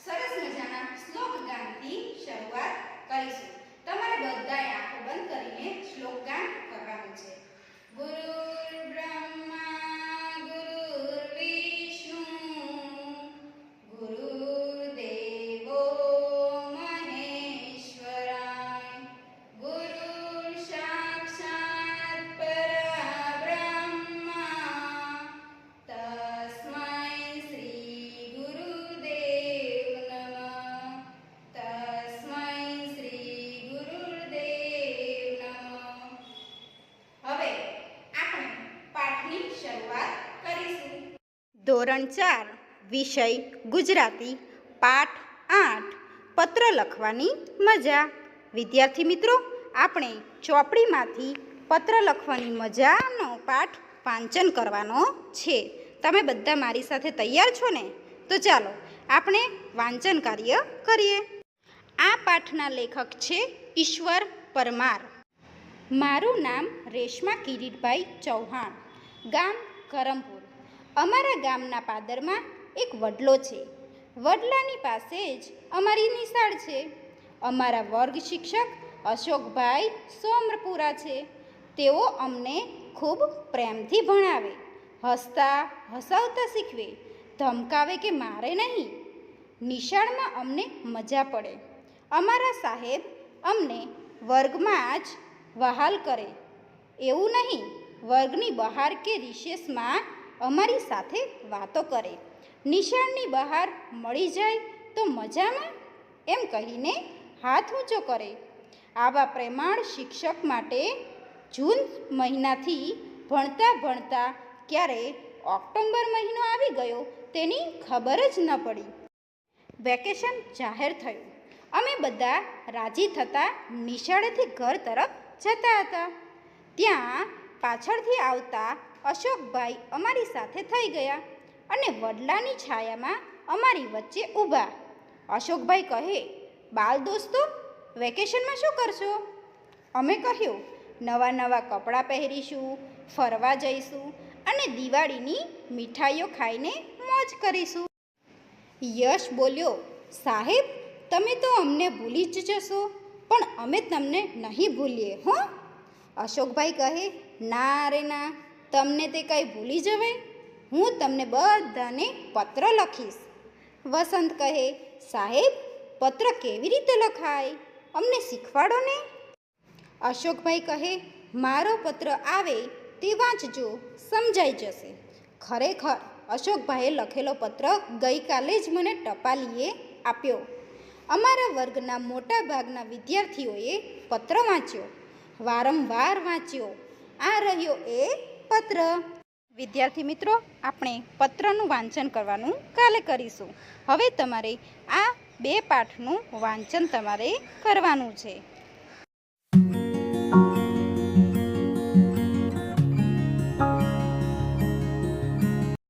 સરસ મજાના શ્લોક ગાનથી શરૂઆત કરીશું। તમારે બધાએ આંખો બંધ કરીને શ્લોક ગાન કરવાનું છે। ગુરુ બ્રહ્મા ગુરુ વિષ્ણુ ગુરુદેવો મહેશ્વરાય ગુરુ સાક્ષાત પરબ્રહ્મા તસ્મૈ શ્રી ગુરુદેવ નમઃ તસ્મૈ શ્રી ગુરુદેવ નમઃ। હવે આપણે પાઠની શરૂઆત કરીશું। ધોરણ 4 વિષય ગુજરાતી પાઠ 8 પત્ર લખવાની મજા। વિદ્યાર્થી મિત્રો, આપણે ચોપડીમાંથી પત્ર લખવાની મજાનો પાઠ વાંચન કરવાનો છે। તમે બધા મારી સાથે તૈયાર છો ને? તો ચાલો આપણે વાંચન કાર્ય કરીએ। આ પાઠના લેખક છે ઈશ્વર પરમાર। મારું નામ રેશમા કિરીટભાઈ ચૌહાણ, ગામ કરમપુર। અમારા ગામના પાદરમાં એક વડલો છે। વડલાની પાસે જ અમારી નિશાળ છે। અમારા વર્ગ શિક્ષક અશોકભાઈ સોમરપુરા છે। તેઓ અમને ખૂબ પ્રેમથી ભણાવે, હસતા હસાવતા શીખવે, ધમકાવે કે મારે નહીં। નિશાળમાં અમને મજા પડે। અમારા સાહેબ અમને વર્ગમાં જ વહાલ કરે, એવું નહીં, વર્ગની બહાર કે રિસેસમાં અમારી સાથે વાતો કરે। નિશાળની બહાર મળી જાય તો મજામાં એમ કહીને હાથ ઊંચો કરે। આવા પ્રેમાળ શિક્ષક માટે જૂન મહિનાથી ભણતા ભણતા ક્યારે ઓક્ટોબર મહિનો આવી ગયો તેની ખબર જ ન પડી। વેકેશન જાહેર થયું। અમે બધા રાજી થતાં નિશાળેથી ઘર તરફ જતા હતા। ત્યાં પાછળથી આવતા અશોકભાઈ અમારી સાથે થઈ ગયા અને વડલાની છાયામાં અમારી વચ્ચે ઊભા। અશોકભાઈ કહે, બાલ દોસ્તો, વેકેશનમાં શું કરશો? અમે કહ્યું, નવા નવા કપડાં પહેરીશું, ફરવા જઈશું અને દિવાળીની મીઠાઈઓ ખાઈને મોજ કરીશું। યશ બોલ્યો, સાહેબ, તમે તો અમને ભૂલી જ જશો, પણ અમે તમને નહીં ભૂલીએ હો। અશોકભાઈ કહે, ના રે ના, તમને તે કંઈ ભૂલી જવાય? હું તમને બધાને પત્ર લખીશ। વસંત કહે, સાહેબ, પત્ર કેવી રીતે લખાય? અમને શીખવાડો ને। અશોકભાઈ કહે, મારો પત્ર આવે તે વાંચજો, સમજાઈ જશે। ખરેખર અશોકભાઈએ લખેલો પત્ર ગઈકાલે જ મને ટપાલીએ આપ્યો। અમારા વર્ગના મોટા ભાગના વિદ્યાર્થીઓએ પત્ર વાંચ્યો, વારંવાર વાંચ્યો। આ રહ્યો એ પત્ર। વિદ્યાર્થી મિત્રો, આપણે પત્રનું વાંચન કરવાનું કાલે કરીશું। હવે તમારે આ 2 પાઠનું વાંચન તમારે કરવાનું છે।